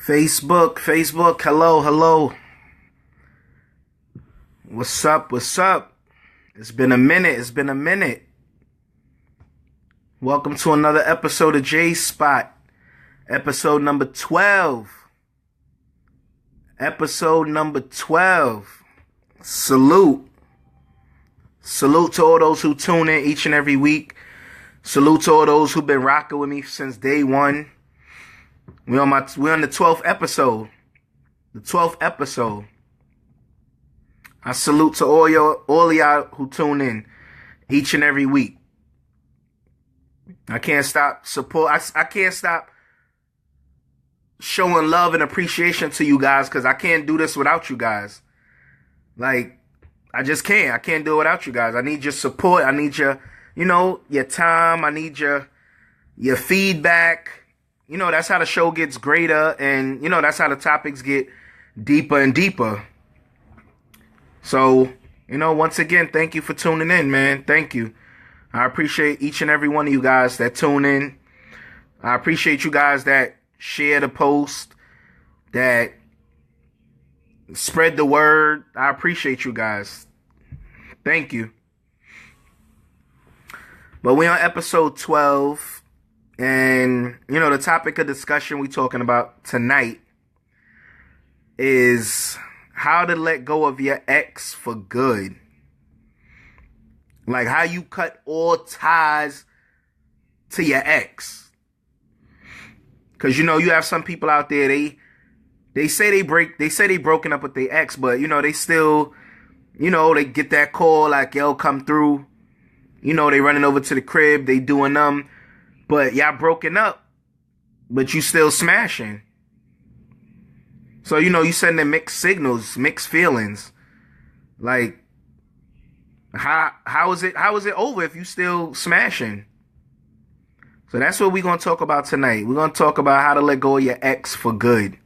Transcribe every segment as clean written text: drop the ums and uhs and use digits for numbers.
Facebook, hello. What's up? It's been a minute. Welcome to another episode of J Spot. Episode number 12. Salute to all those who tune in each and every week. Salute to all those who've been rocking with me since day one. We're on the 12th episode. I salute to all y'all who tune in each and every week. I can't stop I can't stop showing love and appreciation to you guys because I can't do this without you guys. Like, I just can't. I can't do it without you guys. I need your support. I need your time. I need your feedback. That's how the show gets greater, and that's how the topics get deeper and deeper. So, once again, thank you for tuning in, man. Thank you. I appreciate each and every one of you guys that tune in. I appreciate you guys that share the post, that spread the word. I appreciate you guys. Thank you. But we're on episode 12, and the topic of discussion we're talking about tonight is how to let go of your ex for good. Like, how you cut all ties to your ex. Because you have some people out there, they say they broken up with their ex, but they still, they get that call like, yo, come through. They running over to the crib, they doing them, but y'all broken up, but you still smashing. So you sending mixed signals, mixed feelings. Like, how is it over if you still smashing? So that's what we're gonna talk about tonight. We're gonna talk about how to let go of your ex for good.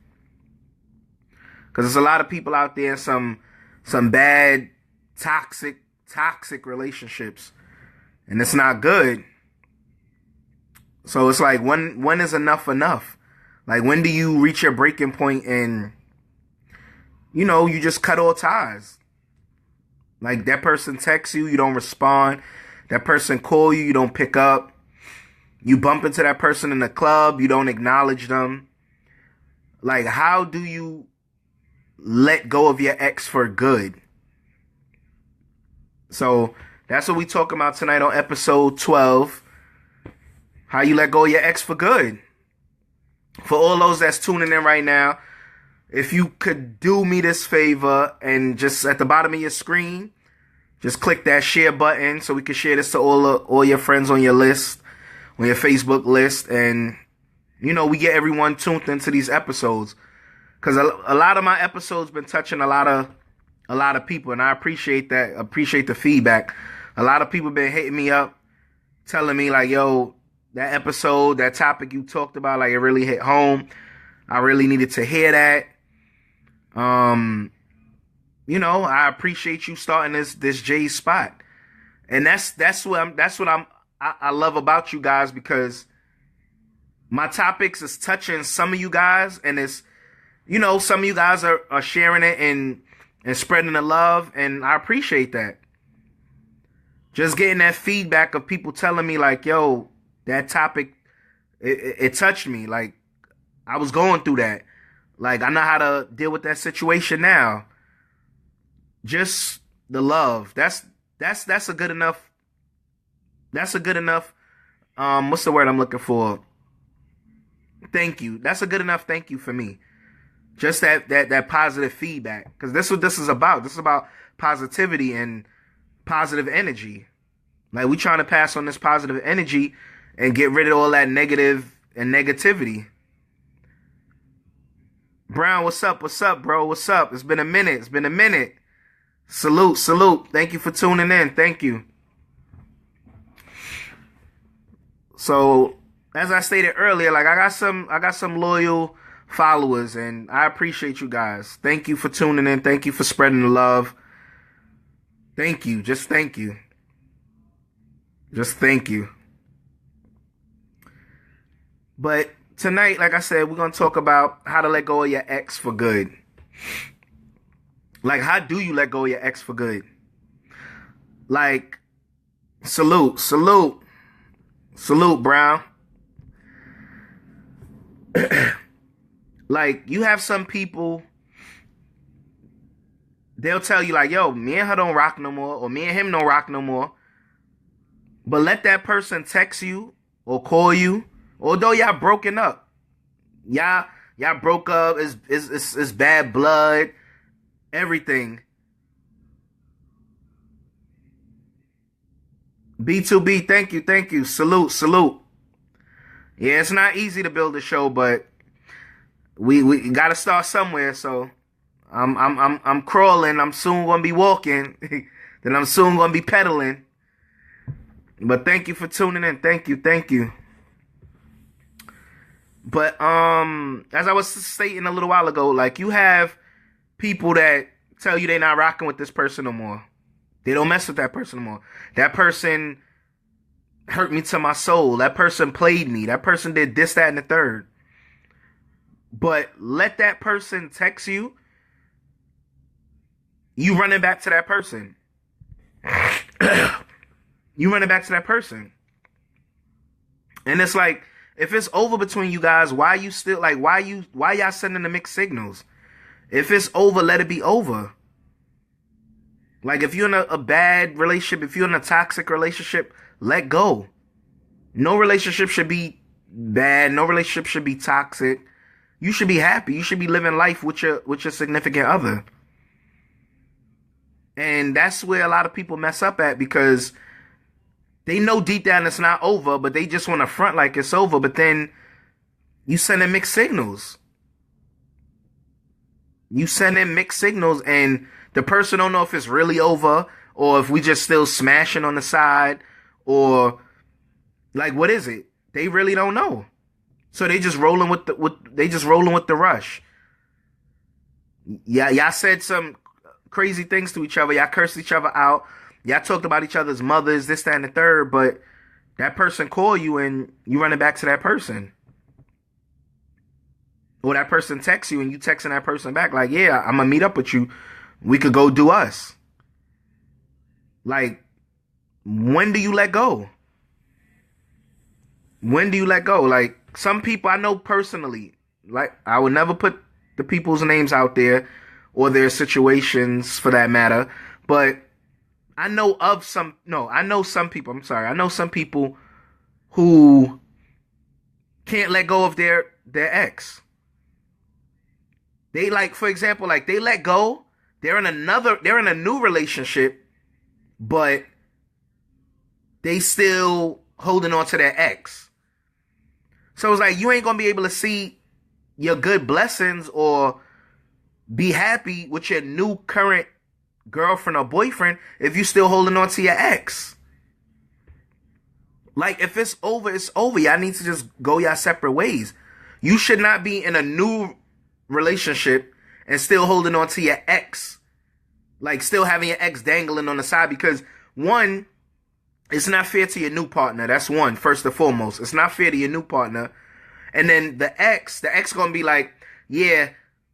Because there's a lot of people out there, some bad, toxic relationships, and it's not good. So it's like, when is enough? Like, when do you reach your breaking point and you just cut all ties? Like, that person texts you, you don't respond. That person call you, you don't pick up. You bump into that person in the club, you don't acknowledge them. Like, how do you let go of your ex for good? So that's what we talking about tonight on episode 12. How you let go of your ex for good. For all those that's tuning in right now, if you could do me this favor and just at the bottom of your screen, just click that share button so we can share this to all your friends on your list, on your Facebook list, and we get everyone tuned into these episodes, because a lot of my episodes been touching a lot of people, and I appreciate that. Appreciate the feedback. A lot of people been hitting me up, telling me like, yo, that episode, that topic you talked about, like, it really hit home. I really needed to hear that. I appreciate you starting this J Spot. And that's what I love about you guys, because my topics is touching some of you guys, and it's, some of you guys are sharing it and spreading the love, and I appreciate that. Just getting that feedback of people telling me like, yo, that topic, it touched me. Like, I was going through that. Like, I know how to deal with that situation now. Just the love. That's a good enough. That's a good enough. What's the word I'm looking for? Thank you. That's a good enough thank you for me. Just that positive feedback. Because this is what this is about. This is about positivity and positive energy. Like, we trying to pass on this positive energy and get rid of all that negative and negativity. Brown, what's up, bro? What's up? It's been a minute. Salute. Thank you for tuning in. Thank you. So, as I stated earlier, like, I got some loyal followers, and I appreciate you guys. Thank you for tuning in. Thank you for spreading the love. Thank you. Just thank you. But tonight, like I said, we're gonna talk about how to let go of your ex for good. Like, how do you let go of your ex for good? Like, salute, Brown. Like, you have some people, they'll tell you like, yo, me and her don't rock no more, or me and him don't rock no more. But let that person text you or call you, although y'all broken up. Y'all broke up, it's bad blood, everything. B2B, thank you. Salute. Yeah, it's not easy to build a show, but we gotta start somewhere. So I'm crawling. I'm soon gonna be walking. Then I'm soon gonna be pedaling. But thank you for tuning in. Thank you. But as I was stating a little while ago, like, you have people that tell you they're not rocking with this person no more. They don't mess with that person no more. That person hurt me to my soul. That person played me. That person did this, that, and the third. But let that person text you. You running back to that person. You running back to that person. And it's like, if it's over between you guys, why you still, like, why y'all sending the mixed signals? If it's over, let it be over. Like, if you're in a bad relationship, if you're in a toxic relationship, let go. No relationship should be bad. No relationship should be toxic. You should be happy. You should be living life with your significant other. And that's where a lot of people mess up at, because they know deep down it's not over, but they just want to front like it's over. But then you send in mixed signals. And the person don't know if it's really over, or if we just still smashing on the side, or like, what is it? They really don't know. So they just rolling with the rush. Yeah, y'all said some crazy things to each other. Y'all cursed each other out. Y'all talked about each other's mothers, this, that, and the third, but that person call you and you running back to that person. Or that person texts you and you texting that person back like, yeah, I'm going to meet up with you. We could go do us. Like, when do you let go? Like, some people I know personally, like, I would never put the people's names out there or their situations for that matter, but I know some people who can't let go of their ex. They, like, for example, like, they let go. They're in a new relationship, but they still holding on to their ex. So it's like, you ain't gonna be able to see your good blessings or be happy with your new current girlfriend or boyfriend if you still holding on to your ex. Like, if it's over, it's over. Y'all need to just go your separate ways. You should not be in a new relationship and still holding on to your ex. Like, still having your ex dangling on the side, because one, it's not fair to your new partner. That's one, first and foremost. It's not fair to your new partner. And then the ex gonna be like, yeah,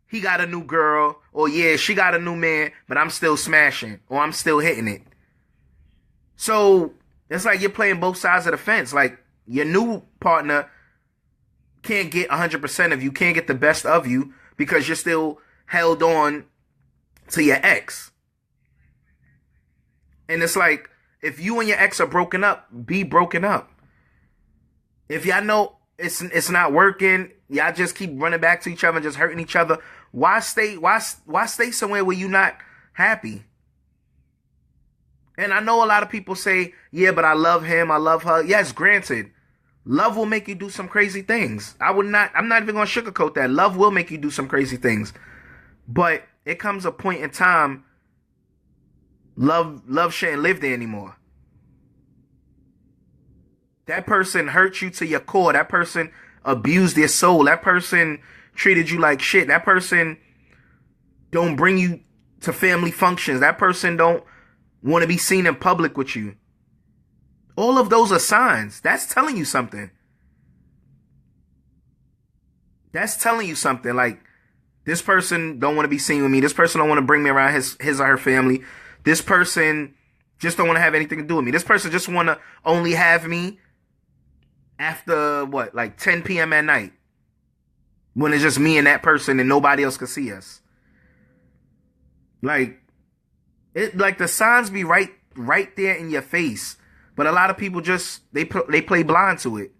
he got a new girl, or yeah, she got a new man, but I'm still smashing, or I'm still hitting it. So it's like you're playing both sides of the fence. Like, your new partner can't get 100% of you, can't get the best of you, because you're still held on to your ex. And it's like, if you and your ex are broken up, be broken up. If y'all know it's not working, y'all just keep running back to each other and just hurting each other, why stay somewhere where you're not happy? And I know a lot of people say, yeah, but I love him, I love her. Yes, granted. Love will make you do some crazy things. I'm not even going to sugarcoat that. Love will make you do some crazy things. But it comes a point in time, love shouldn't live there anymore. That person hurt you to your core. That person abused their soul. That person treated you like shit. That person don't bring you to family functions. That person don't want to be seen in public with you. All of those are signs. That's telling you something. that's telling you something. Like, this person don't want to be seen with me. This person don't want to bring me around his or her family. This person just don't want to have anything to do with me. This person just want to only have me after what, like 10 p.m. at night, when it's just me and that person and nobody else can see us. Like, like the signs be right there in your face, but a lot of people just they play blind to it.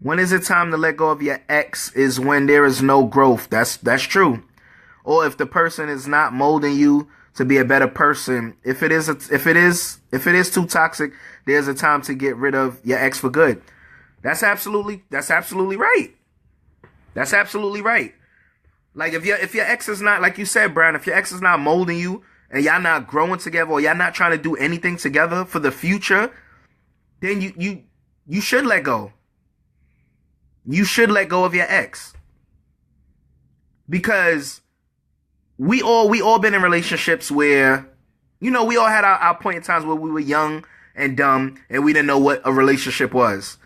When is it time to let go of your ex? Is when there is no growth. That's true. Or if the person is not molding you to be a better person. If it is too toxic, there's a time to get rid of your ex for good. That's absolutely right. That's absolutely right. Like, if your ex is not, like you said, Brian, if your ex is not molding you and y'all not growing together, or y'all not trying to do anything together for the future, then you should let go. You should let go of your ex. Because we all been in relationships where, we all had our point in times where we were young and dumb and we didn't know what a relationship was.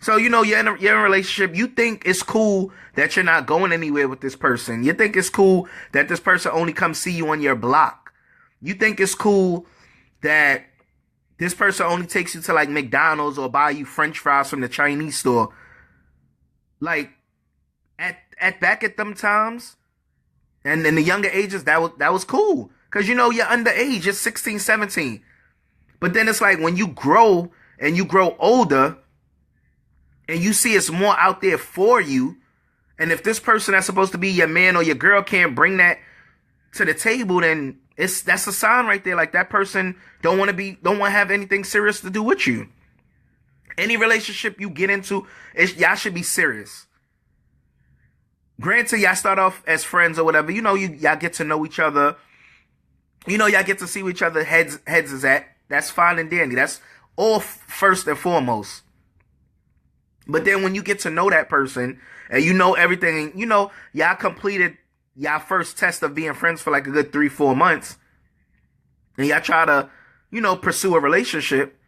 So, you're in a relationship. You think it's cool that you're not going anywhere with this person. You think it's cool that this person only comes see you on your block. You think it's cool that this person only takes you to like McDonald's or buy you French fries from the Chinese store. Like, at back at them times, and in the younger ages, that was cool. Because, you're underage. You're 16, 17. But then it's like when you grow and you grow older and you see it's more out there for you. And if this person that's supposed to be your man or your girl can't bring that to the table, then that's a sign right there. Like, that person don't want to have anything serious to do with you. Any relationship you get into, y'all should be serious. Granted, y'all start off as friends or whatever. Y'all get to know each other. Y'all get to see where each other heads is at. That's fine and dandy. That's all first and foremost. But then when you get to know that person and you know everything, y'all completed y'all first test of being friends for like a good 3-4 months, and y'all try to, pursue a relationship.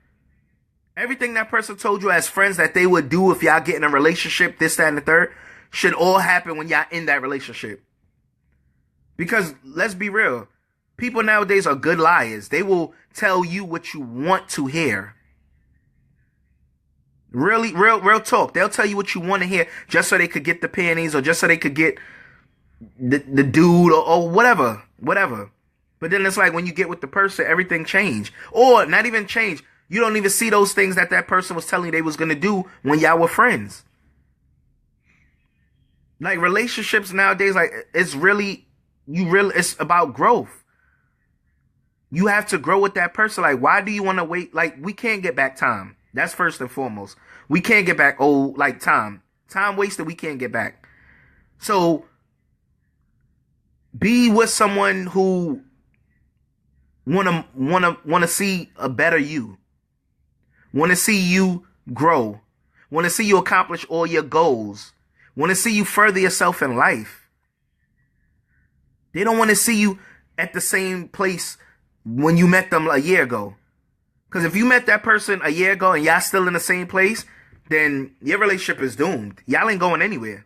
Everything that person told you as friends that they would do if y'all get in a relationship, this, that, and the third, should all happen when y'all in that relationship. Because let's be real, people nowadays are good liars. They will tell you what you want to hear. Really, real talk. They'll tell you what you want to hear just so they could get the panties or just so they could get the dude or whatever. But then it's like when you get with the person, everything changed. Or not even change. You don't even see those things that person was telling you they was going to do when y'all were friends. Like, relationships nowadays, like, it's about growth. You have to grow with that person. Like, why do you want to wait? Like, we can't get back time. That's first and foremost. We can't get back time. Time wasted, we can't get back. So, be with someone who wanna see a better you. Want to see you grow. Want to see you accomplish all your goals. Want to see you further yourself in life. They don't want to see you at the same place when you met them a year ago. Because if you met that person a year ago and y'all still in the same place, then your relationship is doomed. Y'all ain't going anywhere.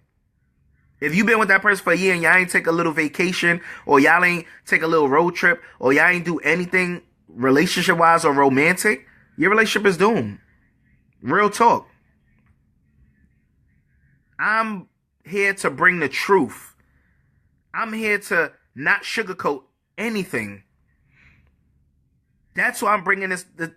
If you've been with that person for a year and y'all ain't take a little vacation, or y'all ain't take a little road trip, or y'all ain't do anything relationship-wise or romantic, your relationship is doomed. Real talk. I'm here to bring the truth. I'm here to not sugarcoat anything. That's why I'm bringing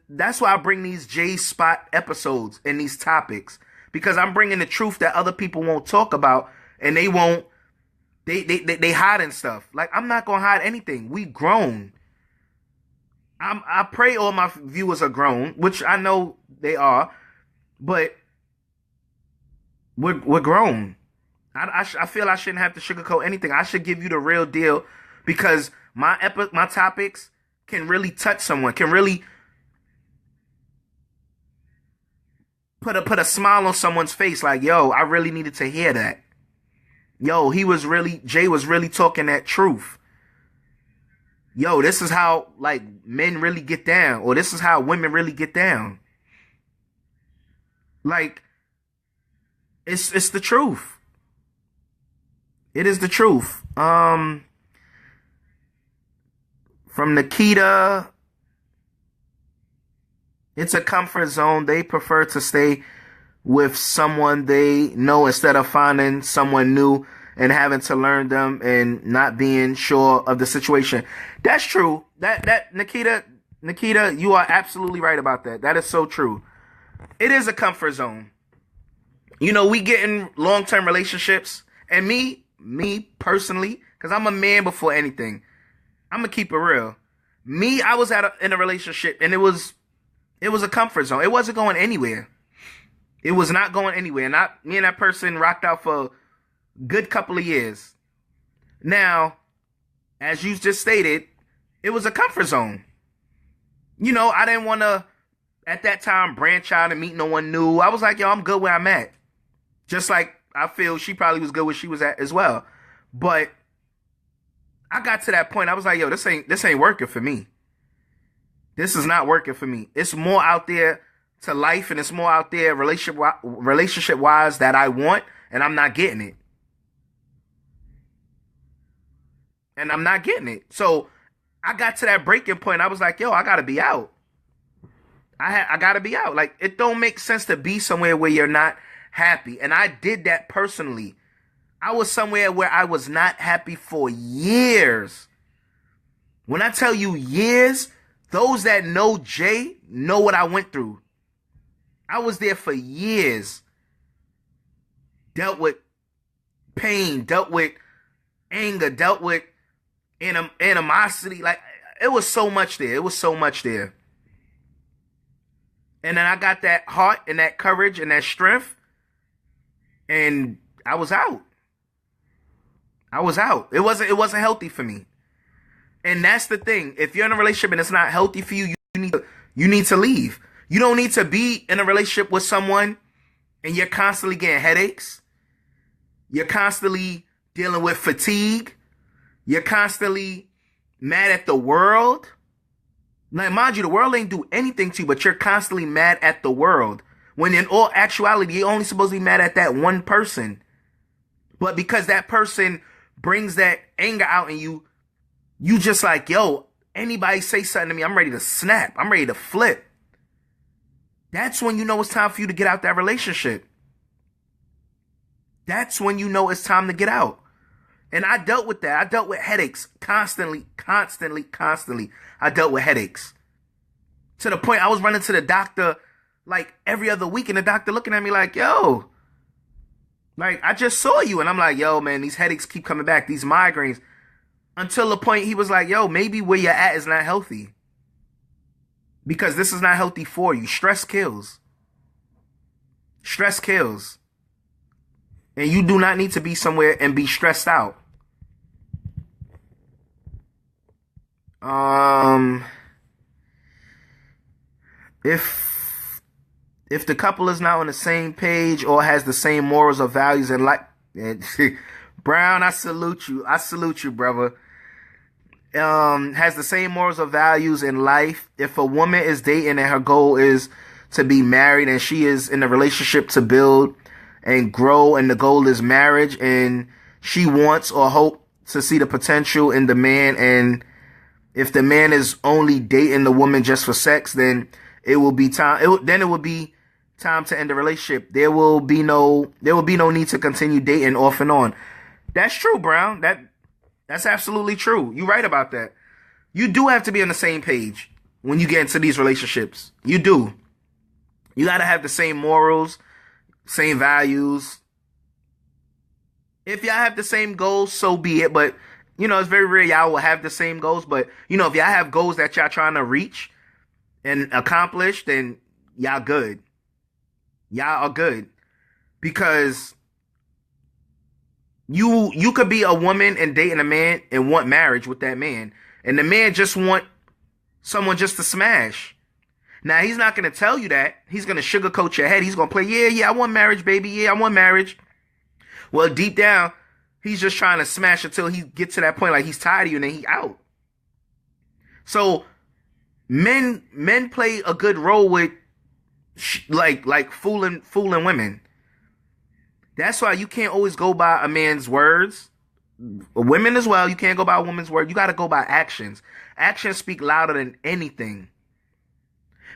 that's why I bring these J Spot episodes and these topics. Because I'm bringing the truth that other people won't talk about, and they hiding stuff. Like, I'm not gonna hide anything. We grown. I pray all my viewers are grown, which I know they are, but we're grown. I feel I shouldn't have to sugarcoat anything. I should give you the real deal, because my topics can really touch someone, can really put a smile on someone's face. Like, yo, I really needed to hear that. Yo, Jay was really talking that truth. Yo, this is how, like, men really get down, or this is how women really get down. Like, it's the truth. It is the truth. From Nikita, it's a comfort zone. They prefer to stay with someone they know instead of finding someone new and having to learn them and not being sure of the situation. That's true. That Nikita, you are absolutely right about that. That is so true. It is a comfort zone. You know, we get in long-term relationships, and me personally, because I'm a man before anything. I'm gonna keep it real. I was in a relationship, and it was a comfort zone. It wasn't going anywhere. It was not going anywhere. Me and that person rocked out for a good couple of years. Now, as you just stated, it was a comfort zone. You know, I didn't want to, at that time, branch out and meet no one new. I was like, yo, I'm good where I'm at. Just like I feel she probably was good where she was at as well. But I got to that point. I was like, yo, this ain't working for me. This is not working for me. It's more out there to life, and it's more out there relationship wise that I want, and I'm not getting it. And I'm not getting it. So I got to that breaking point. I was like, yo, I gotta be out. I gotta be out. Like, it don't make sense to be somewhere where you're not happy. And I did that personally. I was somewhere where I was not happy for years. When I tell you years, those that know Jay know what I went through. I was there for years. Dealt with pain, dealt with anger, dealt with animosity. Like, it was so much there. It was so much there. And then I got that heart and that courage and that strength, and I was out. It wasn't healthy for me. And that's the thing. If you're in a relationship and it's not healthy for you, you need to leave. You don't need to be in a relationship with someone and you're constantly getting headaches. You're constantly dealing with fatigue. You're constantly mad at the world. Now, mind you, the world ain't do anything to you, but you're constantly mad at the world. When in all actuality, you're only supposed to be mad at that one person. But because that person brings that anger out in you, you just like, yo, anybody say something to me, I'm ready to snap. I'm ready to flip. That's when you know it's time for you to get out that relationship. That's when you know it's time to get out. And I dealt with that. I dealt with headaches constantly. I dealt with headaches. To the point I was running to the doctor like every other week, and the doctor looking at me like, yo, like, I just saw you. And I'm like, yo, man, these headaches keep coming back, these migraines. Until the point he was like, yo, maybe where you're at is not healthy. Because this is not healthy for you. Stress kills. Stress kills. And you do not need to be somewhere and be stressed out. If the couple is not on the same page or has the same morals or values in life, Brown, I salute you. I salute you, brother. Has the same morals or values in life. If a woman is dating and her goal is to be married and she is in a relationship to build and grow and the goal is marriage and she wants or hope to see the potential in the man, and if the man is only dating the woman just for sex, then it will be time. It will be time to end the relationship. There will be no need to continue dating off and on. That's true, Brown. That's absolutely true. You're right about that. You do have to be on the same page when you get into these relationships. You do. You got to have the same morals, same values. If y'all have the same goals, so be it. But, you know, it's very rare y'all will have the same goals. But, you know, if y'all have goals that y'all trying to reach and accomplish, then y'all good. Y'all are good. Because you could be a woman and dating a man and want marriage with that man. And the man just want someone just to smash. Now, he's not going to tell you that. He's going to sugarcoat your head. He's going to play, yeah, I want marriage, baby. Yeah, I want marriage. Well, deep down, he's just trying to smash until he gets to that point like he's tired of you and then he out. So men play a good role with like fooling women. That's why you can't always go by a man's words. Women as well, you can't go by a woman's word. You got to go by actions. Actions speak louder than anything.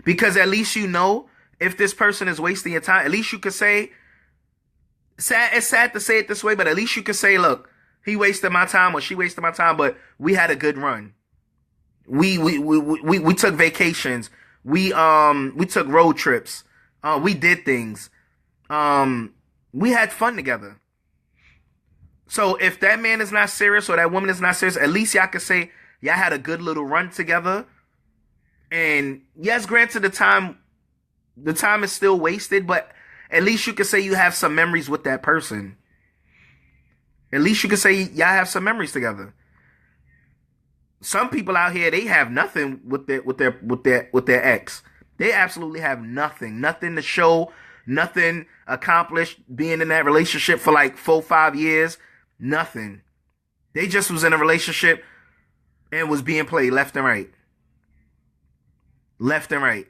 Because at least you know if this person is wasting your time. At least you could say, it's sad to say it this way, but at least you could say, look, he wasted my time or she wasted my time, but we had a good run. We took vacations. We took road trips. We did things. We had fun together. So if that man is not serious or that woman is not serious, at least y'all can say y'all had a good little run together. And yes, granted, the time is still wasted, but at least you can say you have some memories with that person. At least you can say y'all have some memories together. Some people out here, they have nothing with their ex. They absolutely have nothing to show, nothing accomplished being in that relationship for like 4-5 years. Nothing. They just was in a relationship and was being played left and right. Left and right.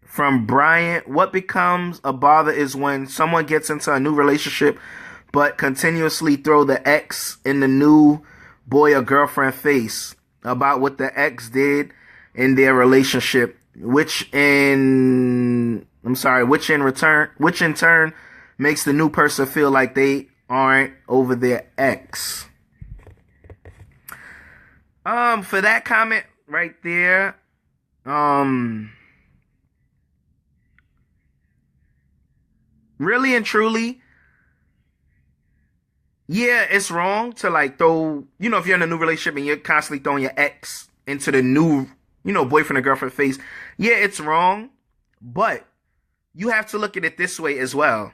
From Bryant, what becomes a bother is when someone gets into a new relationship but continuously throw the ex in the new boy or girlfriend face about what the ex did in their relationship, which in turn makes the new person feel like they aren't over their ex. For that comment right there, really and truly, yeah, it's wrong to like throw, if you're in a new relationship and you're constantly throwing your ex into the new, boyfriend or girlfriend face. Yeah, it's wrong, but you have to look at it this way as well.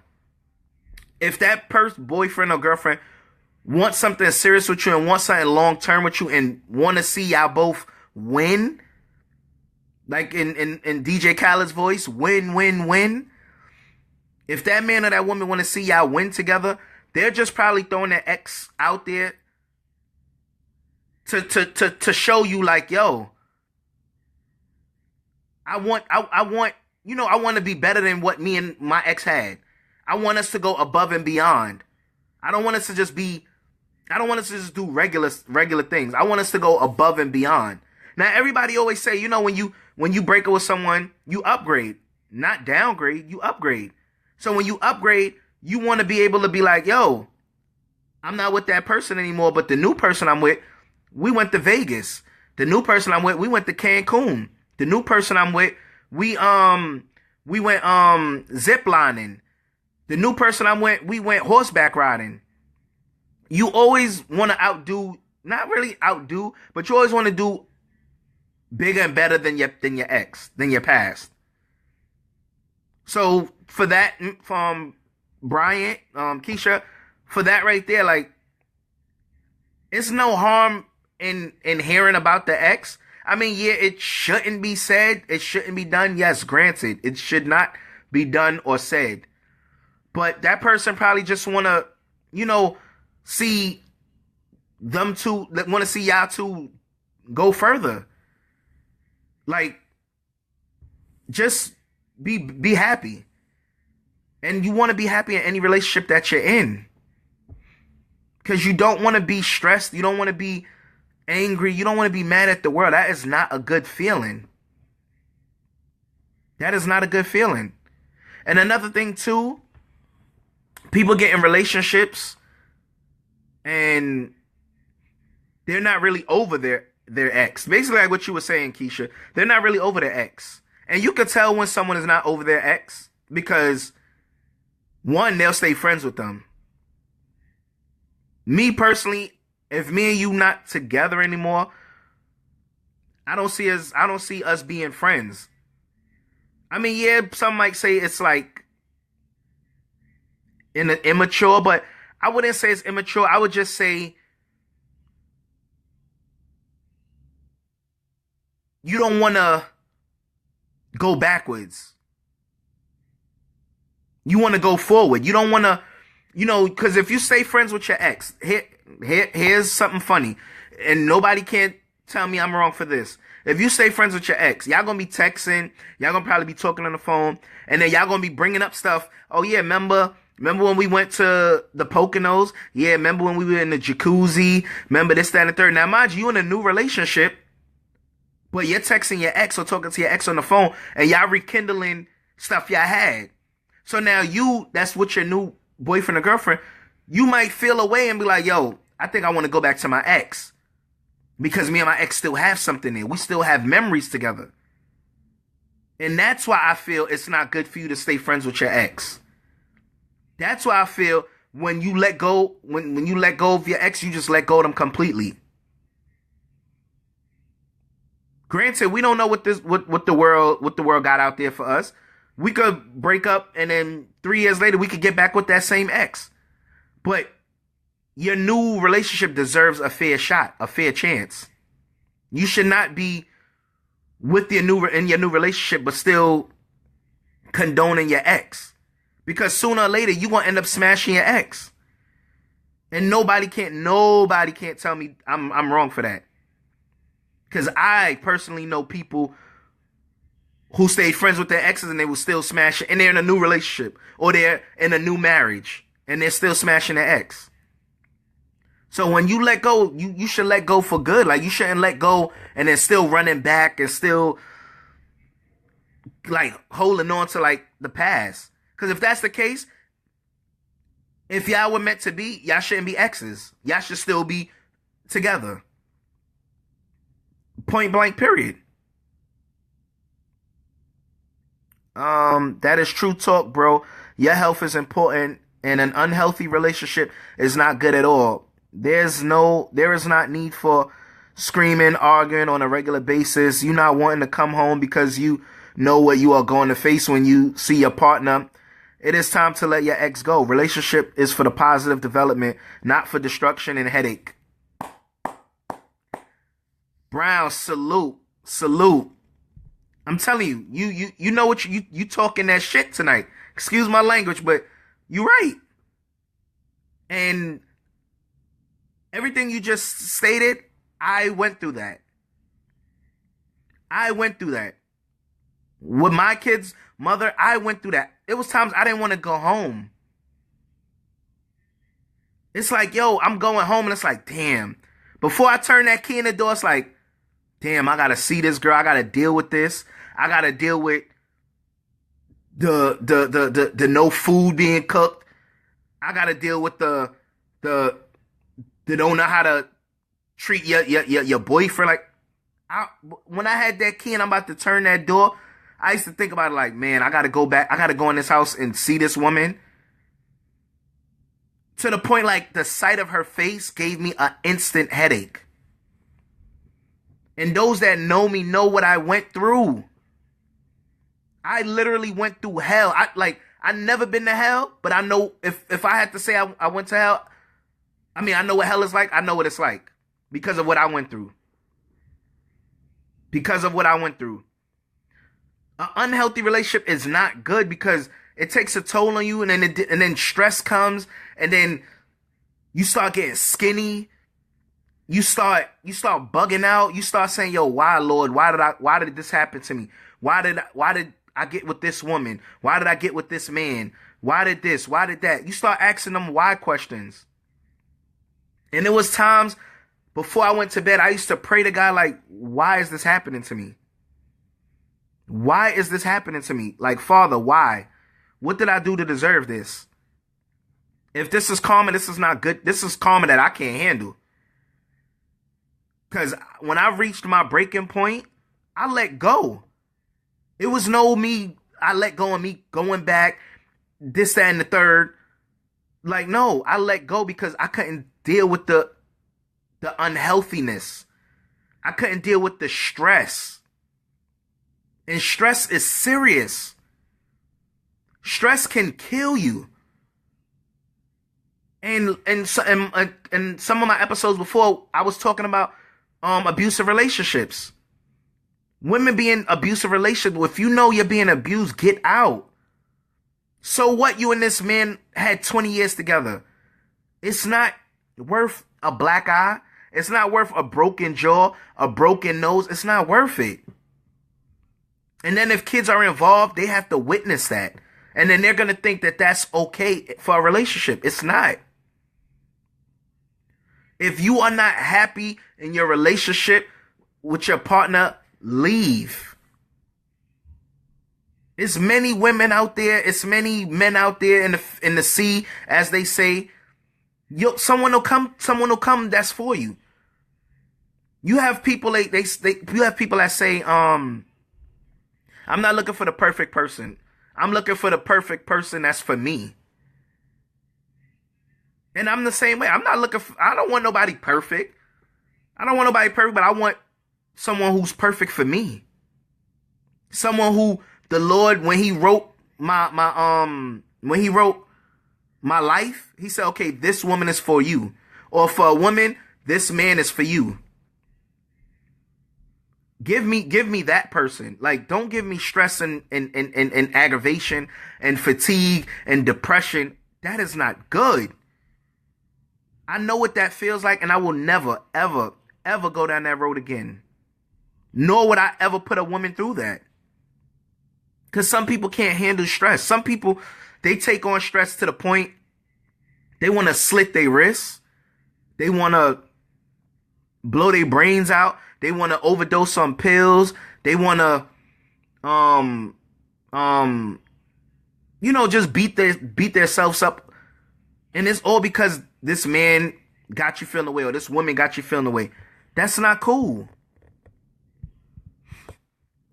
If that boyfriend or girlfriend wants something serious with you and wants something long term with you and want to see y'all both win, like in DJ Khaled's voice, win, win, win. If that man or that woman want to see y'all win together, they're just probably throwing their ex out there to show you like, yo, I want to be better than what me and my ex had. I want us to go above and beyond. I don't want us to just do regular things. I want us to go above and beyond. Now, everybody always say, when you break up with someone, you upgrade, not downgrade, you upgrade. So when you upgrade, you want to be able to be like, yo, I'm not with that person anymore, but the new person I'm with, we went to Vegas. The new person I'm with, we went to Cancun. The new person I'm with, we went zip lining. The new person I'm with, we went horseback riding. You always want to not really outdo, but you always want to do bigger and better than your ex, than your past. So for that, from Bryant, Keisha, for that right there, like, it's no harm in hearing about the ex. I mean, yeah, it shouldn't be said. It shouldn't be done. Yes, granted, it should not be done or said. But that person probably just want to, see them two, want to see y'all two go further. Like, just be happy. And you want to be happy in any relationship that you're in. Because you don't want to be stressed. You don't want to be angry. You don't want to be mad at the world. That is not a good feeling. That is not a good feeling. And another thing too, people get in relationships and they're not really over their ex. Basically like what you were saying, Keisha. They're not really over their ex. And you can tell when someone is not over their ex because, one, they'll stay friends with them. Me personally, if me and you not together anymore, I don't see us being friends. I mean, yeah, some might say it's like immature, but I wouldn't say it's immature. I would just say you don't want to go backwards. You want to go forward. You don't want to, because if you stay friends with your ex, here's something funny, and nobody can't tell me I'm wrong for this. If you stay friends with your ex, y'all gonna be texting, y'all gonna probably be talking on the phone, and then y'all gonna be bringing up stuff. Oh yeah, remember when we went to the Poconos? Yeah, remember when we were in the jacuzzi? Remember this, that, and the third. Now, mind you in a new relationship, but you're texting your ex or talking to your ex on the phone, and y'all rekindling stuff y'all had. So now that's with your new boyfriend or girlfriend, you might feel away and be like, yo, I think I want to go back to my ex. Because me and my ex still have something there. We still have memories together. And that's why I feel it's not good for you to stay friends with your ex. That's why I feel when you let go, when you let go of your ex, you just let go of them completely. Granted, we don't know what the world got out there for us. We could break up and then 3 years later we could get back with that same ex. But your new relationship deserves a fair shot, a fair chance. You should not be with in your new relationship, but still condoning your ex, because sooner or later you gonna end up smashing your ex, and nobody can't tell me I'm wrong for that. Because I personally know people who stayed friends with their exes and they will still smash it, and they're in a new relationship or they're in a new marriage and they're still smashing their ex. So when you let go, you should let go for good. Like, you shouldn't let go and then still running back and still like holding on to like the past. Because if that's the case, if y'all were meant to be, y'all shouldn't be exes. Y'all should still be together. Point blank, period. That is true talk, bro. Your health is important, and an unhealthy relationship is not good at all. There is not need for screaming, arguing on a regular basis. You not wanting to come home because you know what you are going to face when you see your partner. It is time to let your ex go. Relationship is for the positive development, not for destruction and headache. Brown, salute. I'm telling you, you know what you talking that shit tonight. Excuse my language, but you're right. And everything you just stated, I went through that. With my kid's mother, I went through that. It was times I didn't want to go home. It's like, yo, I'm going home, and it's like, damn. Before I turn that key in the door, it's like, damn, I gotta see this girl. I gotta deal with this. I gotta deal with the no food being cooked. I gotta deal with the don't know how to treat your boyfriend. Like, when I had that key and I'm about to turn that door, I used to think about it like, man, I gotta go back. I gotta go in this house and see this woman. To the point, like, the sight of her face gave me an instant headache. And those that know me know what I went through. I literally went through hell. I never been to hell, but I know if I had to say I went to hell, I mean, I know what hell is like. I know what it's like because of what I went through. An unhealthy relationship is not good because it takes a toll on you, and then stress comes, and then you start getting skinny. You start bugging out. You start saying, "Yo, why, Lord? Why did this happen to me? Why did I get with this woman? Why did I get with this man? Why did this? Why did that?" You start asking them why questions. And there was times before I went to bed, I used to pray to God, like, why is this happening to me? Why is this happening to me? Like, Father, why? What did I do to deserve this? If this is karma, this is not good. This is karma that I can't handle. Because when I reached my breaking point, I let go. It was I let go of me going back, this, that, and the third. Like, no, I let go because I couldn't deal with the unhealthiness. I couldn't deal with the stress. And stress is serious. Stress can kill you. And some of my episodes before, I was talking about abusive relationships. Women being abusive relationships. If you know you're being abused, get out. So what? You and this man had 20 years together. It's not worth a black eye. It's not worth a broken jaw, a broken nose. It's not worth it. And then if kids are involved, they have to witness that. And then they're going to think that that's okay for a relationship. It's not. If you are not happy in your relationship with your partner, leave. It's many women out there. It's many men out there in the sea, as they say. Someone will come. Someone will come. That's for you. You have people. You have people that say, I'm not looking for the perfect person. I'm looking for the perfect person that's for me. And I'm the same way. I don't want nobody perfect. I don't want nobody perfect, but I want someone who's perfect for me. Someone who the Lord, when he wrote my life, he said, okay, this woman is for you. Or for a woman, this man is for you. Give me that person. Like, don't give me stress and aggravation and fatigue and depression. That is not good. I know what that feels like, and I will never, ever, ever go down that road again. Nor would I ever put a woman through that. Because some people can't handle stress. Some people, they take on stress to the point they want to slit their wrists. They want to blow their brains out. They want to overdose on pills. They want to, just beat themselves up. And it's all because this man got you feeling away or this woman got you feeling away. That's not cool.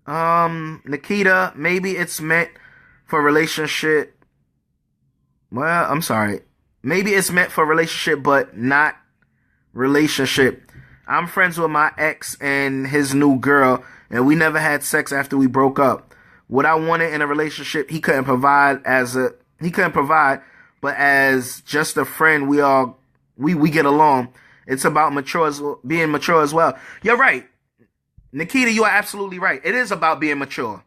Nikita, maybe it's meant for relationship. Well, I'm sorry. Maybe it's meant for relationship, but not relationship. I'm friends with my ex and his new girl, and we never had sex after we broke up. What I wanted in a relationship, he couldn't provide, but as just a friend, we get along. It's about being mature as well. You're right. Nikita, you are absolutely right. It is about being mature.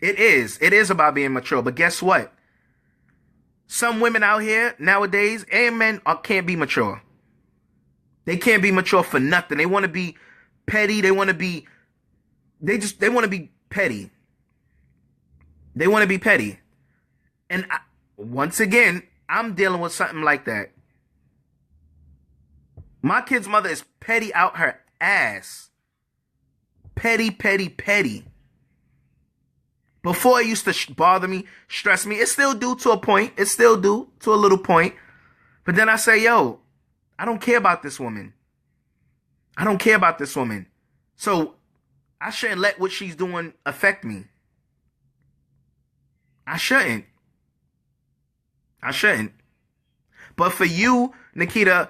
It is. It is about being mature. But guess what? Some women out here nowadays and men can't be mature. They can't be mature for nothing. They want to be petty. They want to be petty. They want to be petty. And once again, I'm dealing with something like that. My kid's mother is petty out her ass. Petty, petty, petty. Before it used to bother me, stress me. It still do to a point. It still do to a little point. But then I say, yo, I don't care about this woman. I don't care about this woman. So I shouldn't let what she's doing affect me. I shouldn't. But for you, Nikita,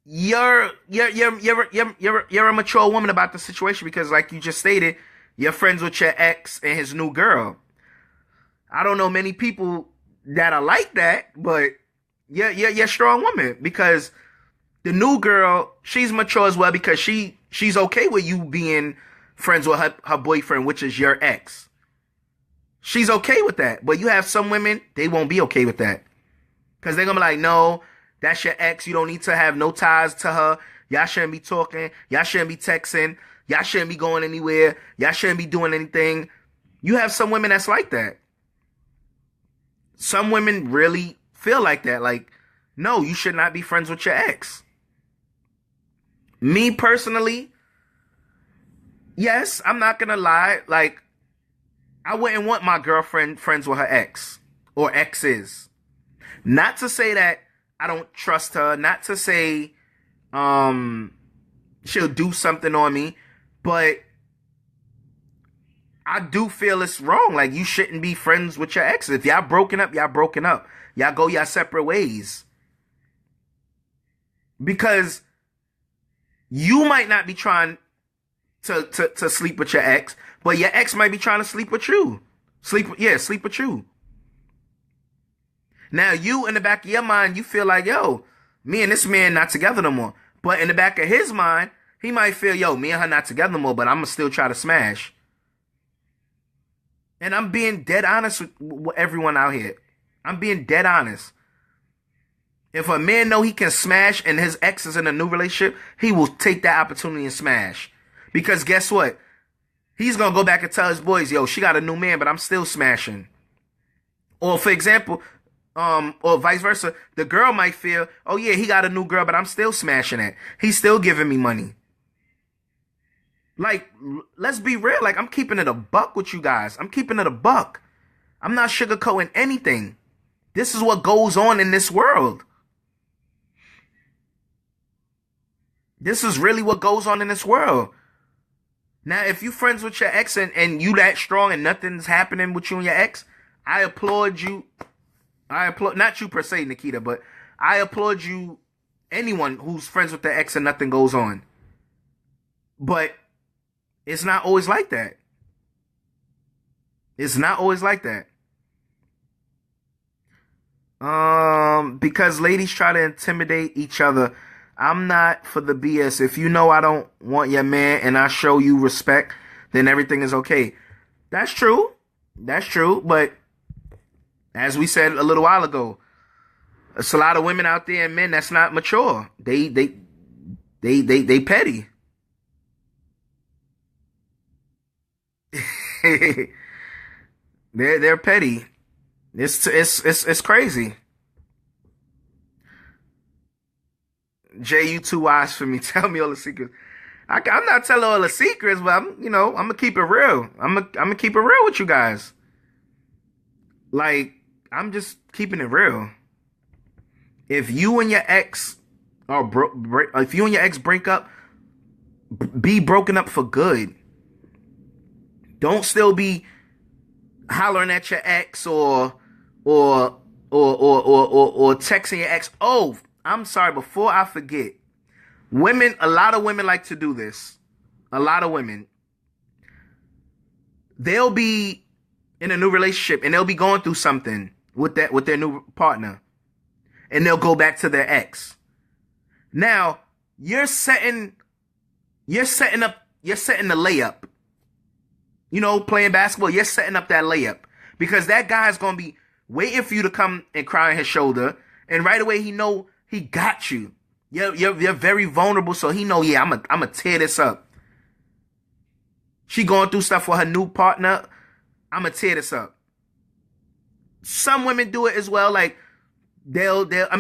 you're a mature woman about the situation because, like you just stated, you're friends with your ex and his new girl. I don't know many people that are like that, but you're a strong woman because the new girl, she's mature as well because she's okay with you being friends with her boyfriend, which is your ex. She's okay with that. But you have some women, they won't be okay with that. Because they're going to be like, no, that's your ex. You don't need to have no ties to her. Y'all shouldn't be talking. Y'all shouldn't be texting. Y'all shouldn't be going anywhere. Y'all shouldn't be doing anything. You have some women that's like that. Some women really feel like that. Like, no, you should not be friends with your ex. Me personally, yes, I'm not going to lie. Like, I wouldn't want my girlfriend friends with her ex or exes. Not to say that I don't trust her. Not to say she'll do something on me. But I do feel it's wrong. Like, you shouldn't be friends with your ex. If y'all broken up, y'all broken up. Y'all go y'all separate ways. Because you might not be trying to sleep with your ex, but your ex might be trying to sleep with you. Sleep with you. Now, you, in the back of your mind, you feel like, yo, me and this man not together no more. But in the back of his mind, he might feel, yo, me and her not together no more, but I'm going to still try to smash. And I'm being dead honest with everyone out here. I'm being dead honest. If a man know he can smash and his ex is in a new relationship, he will take that opportunity and smash. Because guess what? He's gonna go back and tell his boys, yo, she got a new man, but I'm still smashing. Or for example, or vice versa, the girl might feel, oh yeah, he got a new girl, but I'm still smashing it. He's still giving me money. Like, let's be real. Like, I'm keeping it a buck with you guys. I'm keeping it a buck. I'm not sugarcoating anything. This is what goes on in this world. This is really what goes on in this world. Now, if you friends with your ex and you that strong and nothing's happening with you and your ex, I applaud you. I applaud, not you per se, Nikita, but I applaud you, anyone who's friends with their ex and nothing goes on. But it's not always like that. It's not always like that. Because ladies try to intimidate each other. I'm not for the BS. If you know I don't want your man and I show you respect, then everything is okay. That's true. That's true. But as we said a little while ago, it's a lot of women out there and men that's not mature. They petty. they're petty. It's crazy. Jay, you too wise for me. Tell me all the secrets. I'm not telling all the secrets, but I'm gonna keep it real. I'm gonna keep it real with you guys. Like, I'm just keeping it real. If you and your ex if you and your ex break up, be broken up for good. Don't still be hollering at your ex or texting your ex. Oh, I'm sorry, before I forget. A lot of women like to do this. A lot of women. They'll be in a new relationship and they'll be going through something with their new partner. And they'll go back to their ex. Now, you're setting the layup. Playing basketball, you're setting up that layup. Because that guy's going to be waiting for you to come and cry on his shoulder. And right away, he got you. You're very vulnerable, so he know, yeah, I'm a tear this up. She going through stuff with her new partner. I'm gonna tear this up. Some women do it as well. Like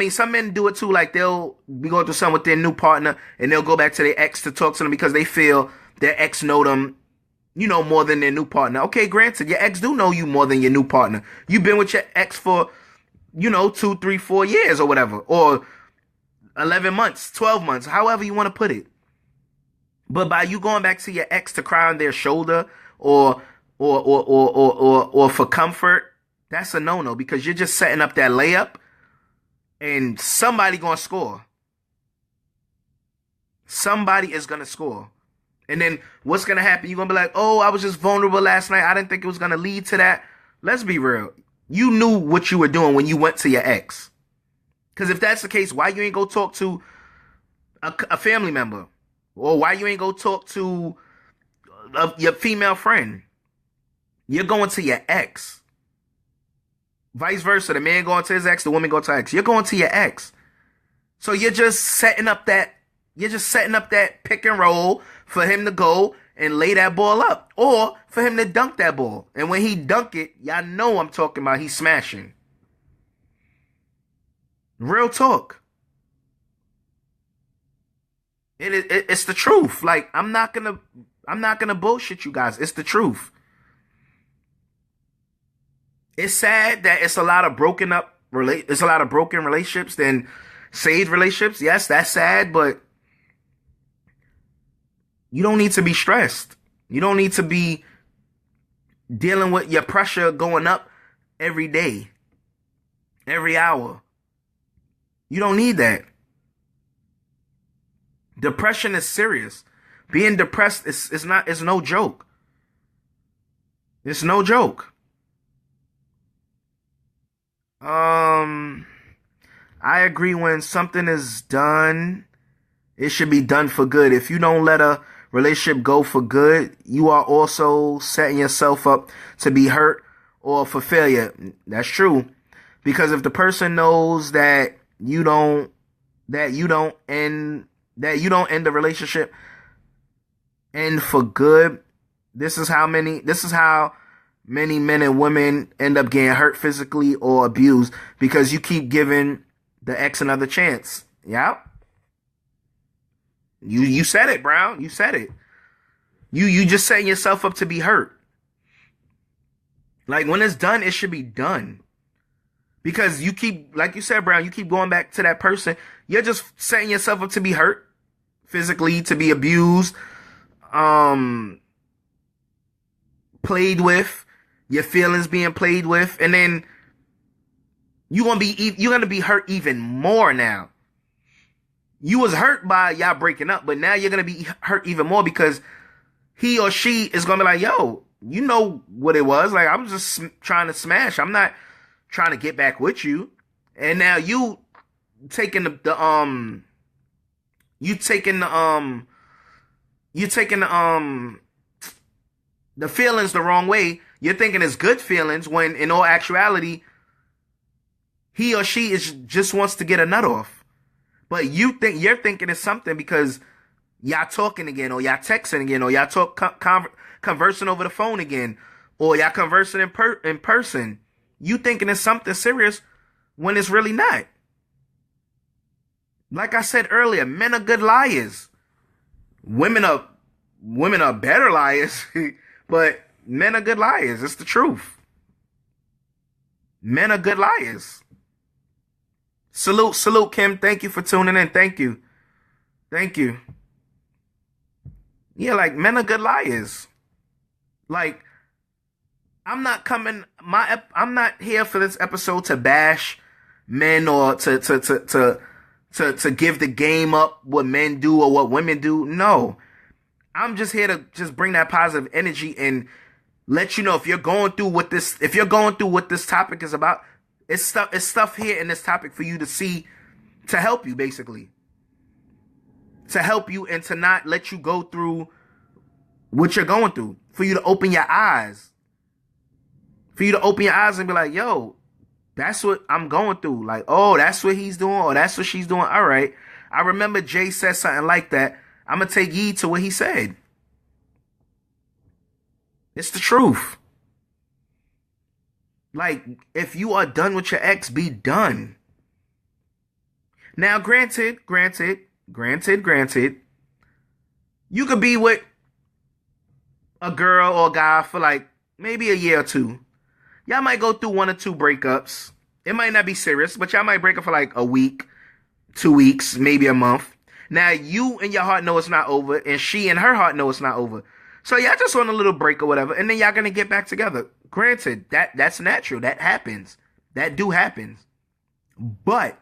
some men do it too. Like, they'll be going through something with their new partner and they'll go back to their ex to talk to them because they feel their ex know them, more than their new partner. Okay, granted, your ex do know you more than your new partner. You've been with your ex for, 2, 3, 4 years or whatever, or 11 months, 12 months, however you want to put it. But by you going back to your ex to cry on their shoulder or for comfort, that's a no-no, because you're just setting up that layup and somebody gonna score. Somebody is gonna score. And then what's gonna happen? You're gonna be like, oh, I was just vulnerable last night. I didn't think it was gonna lead to that. Let's be real. You knew what you were doing when you went to your ex. Because if that's the case, why you ain't go talk to a family member? Or why you ain't go talk to your female friend? You're going to your ex. Vice versa. The man going to his ex, the woman going to her ex. You're going to your ex. So you're just setting up that pick and roll for him to go and lay that ball up. Or for him to dunk that ball. And when he dunk it, y'all know I'm talking about he's smashing. Real talk. It's the truth. Like, I'm not gonna bullshit you guys. It's the truth. It's sad that it's a lot of broken relationships than saved relationships. Yes, that's sad, but you don't need to be stressed. You don't need to be dealing with your pressure going up every day, every hour. You don't need that. Depression is serious. Being depressed is no joke. It's no joke. I agree, when something is done, it should be done for good. If you don't let a relationship go for good, you are also setting yourself up to be hurt or for failure. That's true. Because if the person knows that you don't that you don't end the relationship end for good. This is how many men and women end up getting hurt physically or abused because you keep giving the ex another chance. Yeah. You said it, Brown. You said it. You just setting yourself up to be hurt. Like when it's done, it should be done. Because you keep, like you said, Brown, you keep going back to that person. You're just setting yourself up to be hurt physically, to be abused, played with, your feelings being played with, and then you're gonna be hurt even more now. You was hurt by y'all breaking up, but now you're gonna be hurt even more because he or she is gonna be like, yo, you know what it was. Like, I'm just trying to smash. I'm not trying to get back with you. And now you taking the feelings the wrong way. You're thinking it's good feelings when in all actuality, he or she just wants to get a nut off. But you're thinking it's something because y'all talking again, or y'all texting again, or y'all conversing over the phone again, or y'all conversing in person. You thinking it's something serious when it's really not. Like I said earlier, men are good liars. Women are better liars, but men are good liars. It's the truth. Men are good liars. Salute, Kim. Thank you for tuning in. Thank you. Yeah, like men are good liars. Like I'm not here for this episode to bash men or to give the game up what men do or what women do. No. I'm just here to just bring that positive energy and let you know if you're going through what this topic is about. It's stuff here in this topic for you to see, to help you, basically. To help you and to not let you go through what you're going through. For you to open your eyes. For you to open your eyes and be like, yo, that's what I'm going through. Like, oh, that's what he's doing, or that's what she's doing. All right. I remember Jay said something like that. I'm going to take heed to what he said. It's the truth. Like, if you are done with your ex, be done. Now, granted, you could be with a girl or a guy for like maybe a year or two. Y'all might go through 1 or 2 breakups. It might not be serious, but y'all might break up for like a week, 2 weeks, maybe a month. Now, you in your heart know it's not over, and she in her heart know it's not over. So y'all just on a little break or whatever, and then y'all gonna get back together. Granted, that's natural. That happens. That do happens. But,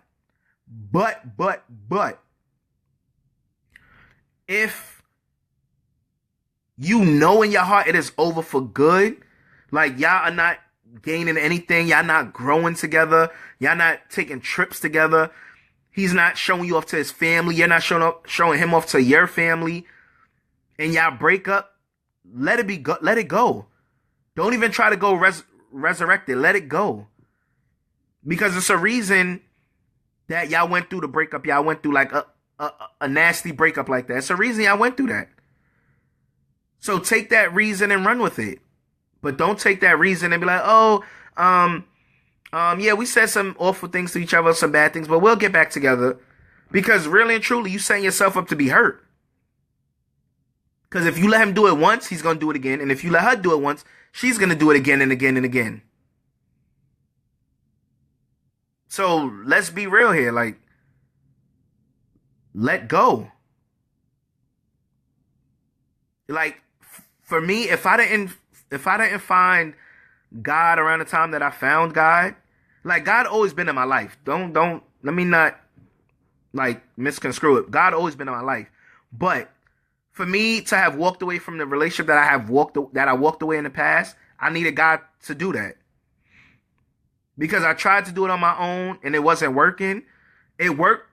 if you know in your heart it is over for good, like y'all are not gaining anything, y'all not growing together, y'all not taking trips together, he's not showing you off to his family, you're not showing him off to your family, and y'all break up, let it go. Don't even try to go resurrect it. Let it go. Because it's a reason that y'all went through the breakup. Y'all went through like a nasty breakup like that. It's a reason y'all went through that. So take that reason and run with it. But don't take that reason and be like, oh, yeah, we said some awful things to each other, some bad things, but we'll get back together. Because really and truly, you setting yourself up to be hurt. Because if you let him do it once, he's going to do it again. And if you let her do it once, she's going to do it again and again and again. So let's be real here. Like, let go. Like, for me, if I didn't find God around the time that I found God, like, God always been in my life. Don't let me not like misconstrue it. God always been in my life. But for me to have walked away from the relationship that I walked away in the past, I needed God to do that. Because I tried to do it on my own and it wasn't working. It worked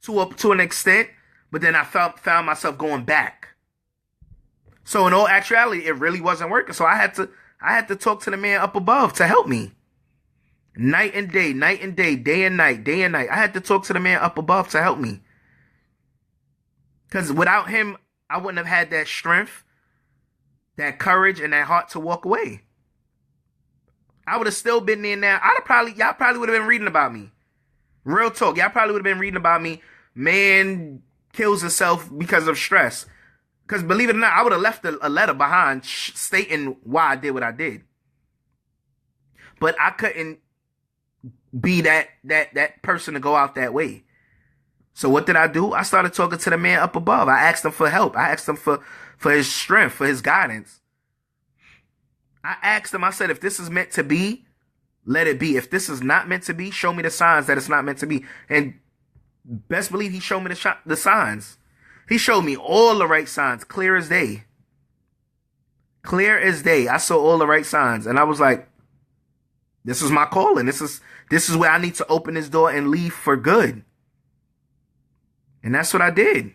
to an extent, but then I found myself going back. So in all actuality, it really wasn't working. So I had to talk to the man up above to help me. night and day, day and night, day and night. I had to talk to the man up above to help me. Because without him, I wouldn't have had that strength, that courage, and that heart to walk away. I would have still been there now. Y'all probably would have been reading about me. Real talk. Y'all probably would have been reading about me. Man kills himself because of stress. Because believe it or not, I would have left a letter behind stating why I did what I did. But I couldn't be that person to go out that way. So what did I do? I started talking to the man up above. I asked him for help. I asked him for his strength, for his guidance. I asked him, I said, if this is meant to be, let it be. If this is not meant to be, show me the signs that it's not meant to be. And best believe he showed me the signs. He showed me all the right signs, clear as day. Clear as day. I saw all the right signs. And I was like, this is my calling. This is where I need to open this door and leave for good. And that's what I did.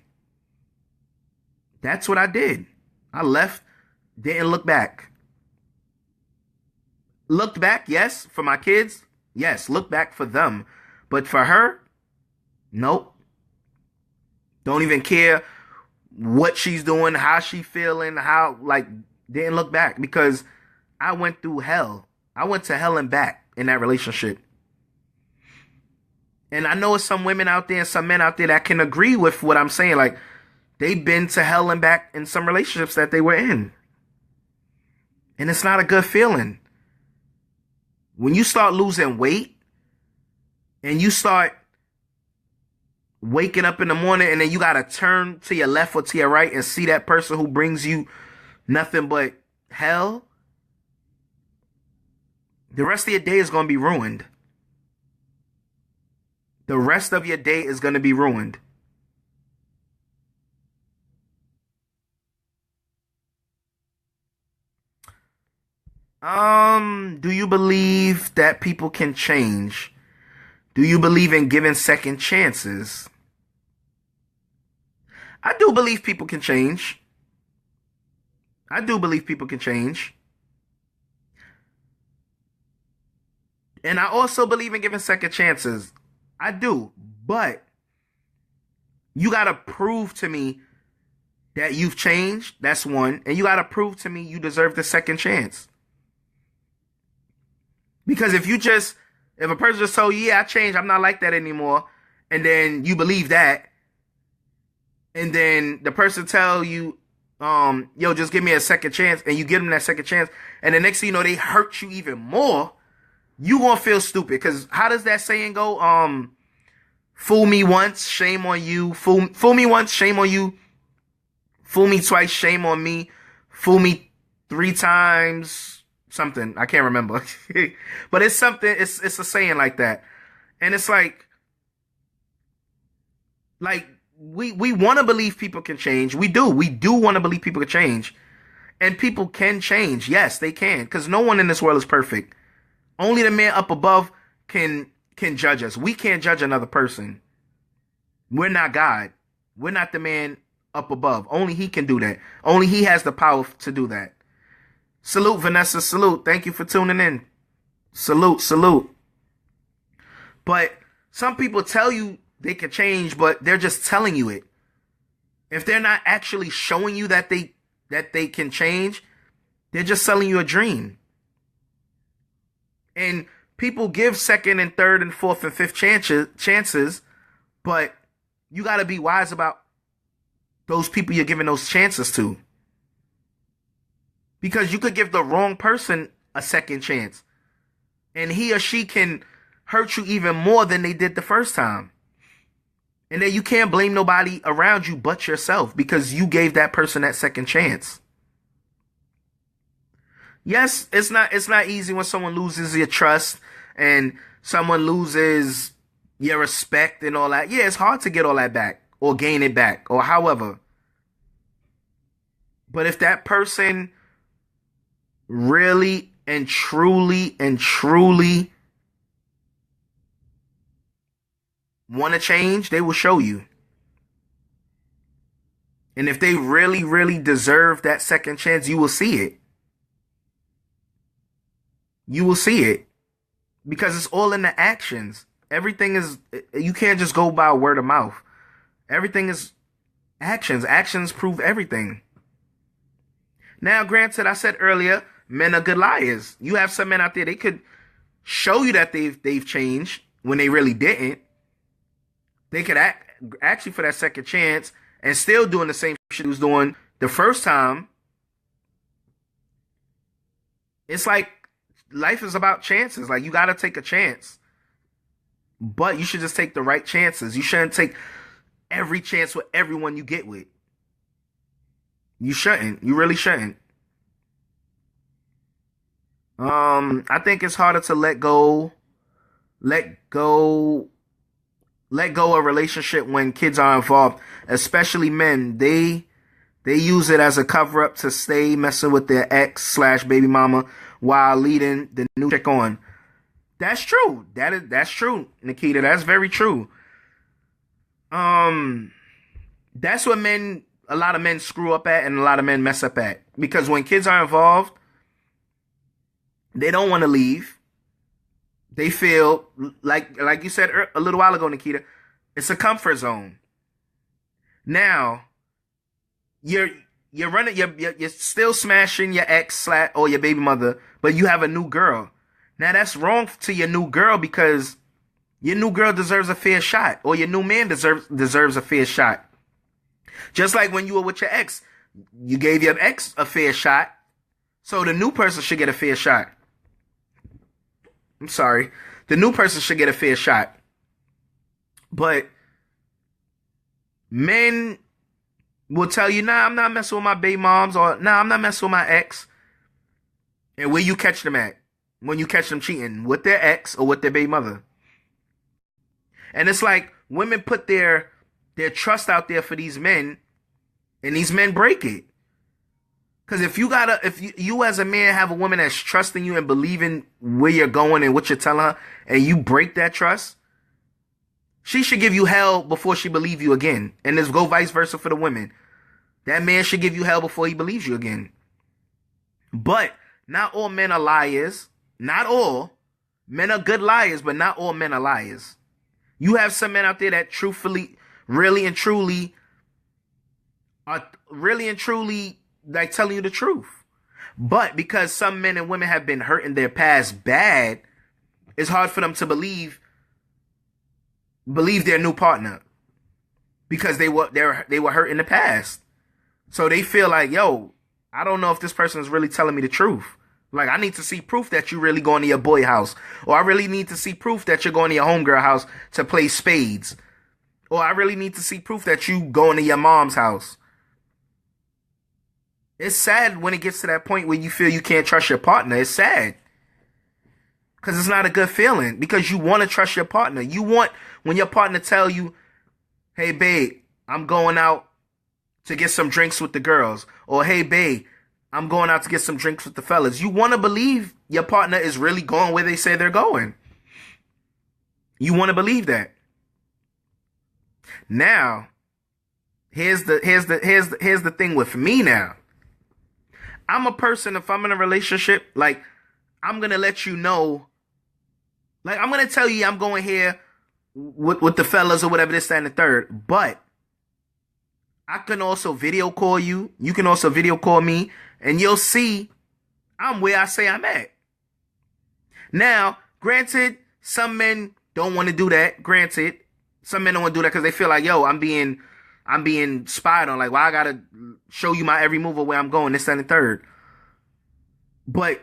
That's what I did. I left, didn't look back. Looked back, yes, for my kids. Yes, look back for them. But for her, nope. Don't even care what she's doing, how she feeling, didn't look back because I went through hell. I went to hell and back in that relationship. And I know some women out there and some men out there that can agree with what I'm saying. Like, they've been to hell and back in some relationships that they were in. And it's not a good feeling. When you start losing weight and you start waking up in the morning and then you got to turn to your left or to your right and see that person who brings you nothing but hell, the rest of your day is going to be ruined. The rest of your day is going to be ruined. Do you believe that people can change? Do you believe in giving second chances? I do believe people can change. I do believe people can change. And I also believe in giving second chances. I do. But you got to prove to me that you've changed. That's one. And you got to prove to me you deserve the second chance. Because if a person just told you, yeah, I changed, I'm not like that anymore, and then you believe that, and then the person tell you, yo, just give me a second chance, and you give them that second chance, and the next thing you know, they hurt you even more, you gonna feel stupid. Because how does that saying go? Fool me once, shame on you. Fool me once, shame on you. Fool me twice, shame on me. Fool me 3 times. Something I can't remember, but it's something. It's a saying like that, and it's like we want to believe people can change. We do want to believe people can change, and people can change. Yes, they can, because no one in this world is perfect. Only the man up above can judge us. We can't judge another person. We're not God. We're not the man up above. Only he can do that. Only he has the power to do that. Salute, Vanessa. Salute. Thank you for tuning in. Salute, salute. But some people tell you they can change, but they're just telling you it. If they're not actually showing you that they can change, they're just selling you a dream. And people give second and third and fourth and fifth chances, but you got to be wise about those people you're giving those chances to. Because you could give the wrong person a second chance, and he or she can hurt you even more than they did the first time. And then you can't blame nobody around you but yourself, because you gave that person that second chance. Yes, it's not easy when someone loses your trust and someone loses your respect and all that. Yeah, it's hard to get all that back or gain it back or however. But if that person really and truly want to change, they will show you. And if they really deserve that second chance, you will see it. You will see it. because it's all in the actions. Everything is, you can't just go by word of mouth. Everything is actions. Actions prove everything. Now, granted, I said earlier, men are good liars. You have some men out there, they could show you that they've changed when they really didn't. They could ask you for that second chance and still doing the same shit he was doing the first time. It's like life is about chances. Like, you got to take a chance. But you should just take the right chances. You shouldn't take every chance with everyone you get with. You shouldn't. You really shouldn't. I think it's harder to let go a relationship when kids are involved, especially men. They use it as a cover up to stay messing with their ex/baby mama while leading the new chick on. That's true. That's true, Nikita. That's very true. That's what a lot of men screw up at and a lot of men mess up at. Because when kids are involved, they don't want to leave. They feel like you said a little while ago, Nikita, it's a comfort zone. Now, you're still smashing your ex or your baby mother, but you have a new girl. Now that's wrong to your new girl because your new girl deserves a fair shot, or your new man deserves a fair shot. Just like when you were with your ex, you gave your ex a fair shot, so the new person should get a fair shot. I'm sorry. The new person should get a fair shot. But men will tell you, nah, I'm not messing with my baby moms, or nah, I'm not messing with my ex. And where you catch them at? When you catch them cheating with their ex or with their baby mother. And it's like women put their trust out there for these men, and these men break it. Because if you as a man have a woman that's trusting you and believing where you're going and what you're telling her, and you break that trust, she should give you hell before she believe you again. And this go vice versa for the women. That man should give you hell before he believes you again. But not all men are liars. Not all. Men are good liars, but not all men are liars. You have some men out there that truthfully, really and truly like telling you the truth. But because some men and women have been hurt in their past bad, it's hard for them to believe their new partner, because they were hurt in the past. So they feel like, yo, I don't know if this person is really telling me the truth. Like, I need to see proof that you really going to your boy house, or I really need to see proof that you're going to your homegirl house to play spades, or I really need to see proof that you going to your mom's house. It's sad when it gets to that point where you feel you can't trust your partner. It's sad. Because it's not a good feeling. Because you want to trust your partner. You want, when your partner tell you, hey, babe, I'm going out to get some drinks with the girls. Or, hey, babe, I'm going out to get some drinks with the fellas. You want to believe your partner is really going where they say they're going. You want to believe that. Now, here's the thing with me now. I'm a person, if I'm in a relationship, like, I'm going to let you know, like, I'm going to tell you I'm going here with the fellas or whatever, this, that, and the third. But I can also video call you. You can also video call me, and you'll see I'm where I say I'm at. Now, granted, some men don't want to do that. Granted, some men don't want to do that because they feel like, yo, I'm being spied on. Like, well, I gotta show you my every move of where I'm going, this, that, and the third. But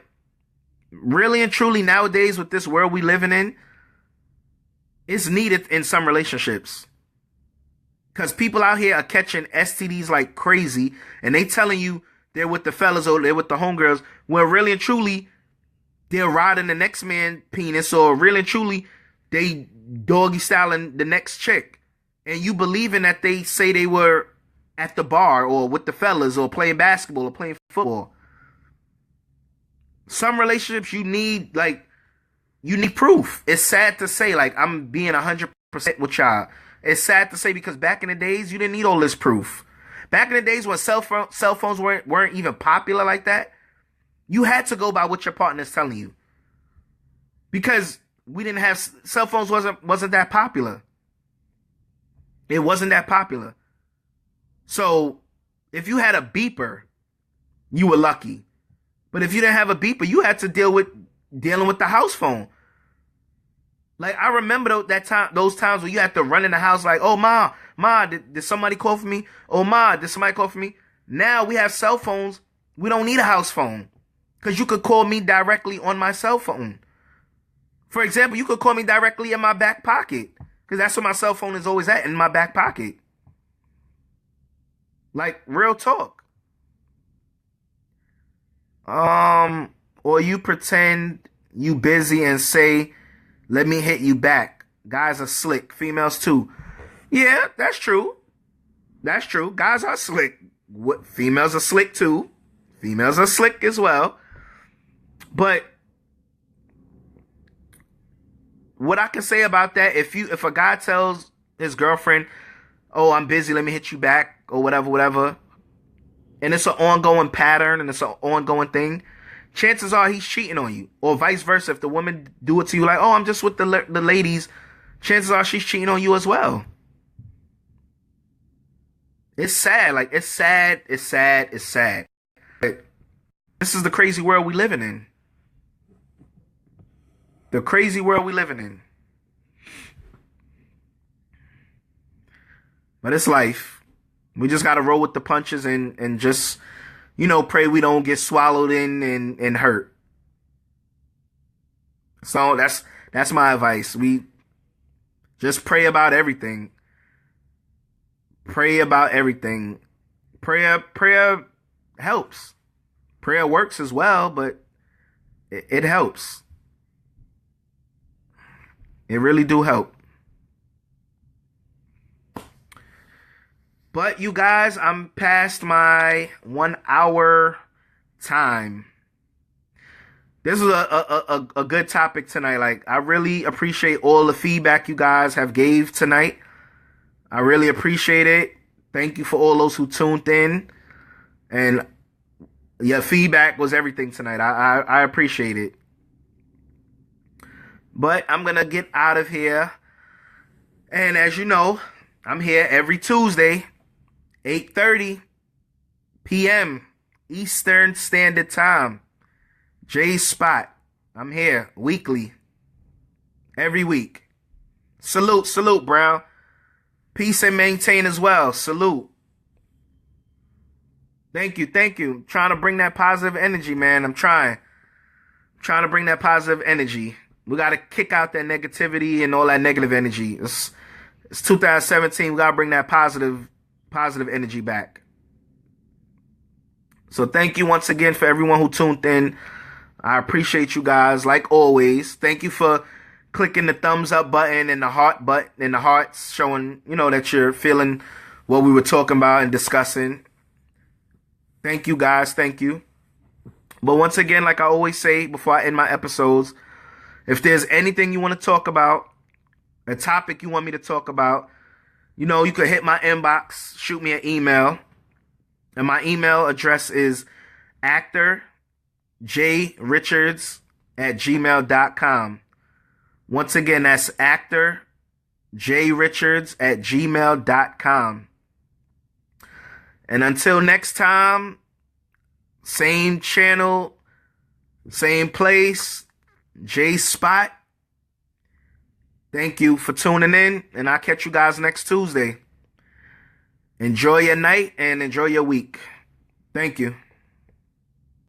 really and truly nowadays, with this world we living in, it's needed in some relationships. Because people out here are catching STDs like crazy, and they telling you they're with the fellas or they're with the homegirls, where really and truly they're riding the next man's penis, or really and truly they doggy styling the next chick. And you believing that they say they were at the bar or with the fellas or playing basketball or playing football. Some relationships you need proof. It's sad to say, like, I'm being 100% with y'all. It's sad to say because back in the days, you didn't need all this proof. Back in the days when cell phones weren't even popular like that, you had to go by what your partner's telling you. Because we didn't have cell phones wasn't that popular. It wasn't that popular. So if you had a beeper, you were lucky. But if you didn't have a beeper, you had to dealing with the house phone. Like, I remember those times where you had to run in the house like, oh, ma, did somebody call for me? Oh, ma, did somebody call for me? Now we have cell phones. We don't need a house phone because you could call me directly on my cell phone. For example, you could call me directly in my back pocket because that's where my cell phone is always at, in my back pocket. Like, real talk. Or you pretend you busy and say, let me hit you back. Guys are slick. Females too. Yeah, that's true. That's true. Guys are slick. Females are slick too. Females are slick as well. But what I can say about that, if a guy tells his girlfriend, oh, I'm busy, let me hit you back, or whatever, and it's an ongoing pattern and it's an ongoing thing, chances are he's cheating on you. Or vice versa. If the women do it to you like, oh, I'm just with the ladies, chances are she's cheating on you as well. It's sad. Like, it's sad. It's sad. It's sad. But this is the crazy world we living in. The crazy world we living in. But it's life. We just got to roll with the punches and just, pray we don't get swallowed in and hurt. So that's my advice. We just pray about everything. Pray about everything. Prayer helps. Prayer works as well, but it helps. It really do help. But you guys, I'm past my 1 hour time. This is a good topic tonight. Like, I really appreciate all the feedback you guys have gave tonight. I really appreciate it. Thank you for all those who tuned in. And your feedback was everything tonight. I appreciate it. But I'm going to get out of here. And as you know, I'm here every Tuesday, 8:30 p.m. Eastern Standard Time. Jay's Spot. I'm here weekly. Every week. Salute, Brown. Peace and maintain as well. Salute. Thank you. Trying to bring that positive energy, man. I'm trying to bring that positive energy. We got to kick out that negativity and all that negative energy. It's 2017. We got to bring that positive energy back. So thank you once again for everyone who tuned in. I appreciate you guys like always. Thank you for clicking the thumbs up button and the heart button and the hearts, showing, that you're feeling what we were talking about and discussing. Thank you guys. Thank you. But once again, like I always say before I end my episodes, if there's anything you want to talk about, a topic you want me to talk about, you could hit my inbox, shoot me an email. And my email address is actorjrichards@gmail.com. Once again, that's actorjrichards@gmail.com. And until next time, same channel, same place, Jay Spot. Thank you for tuning in, and I'll catch you guys next Tuesday. Enjoy your night and enjoy your week. Thank you.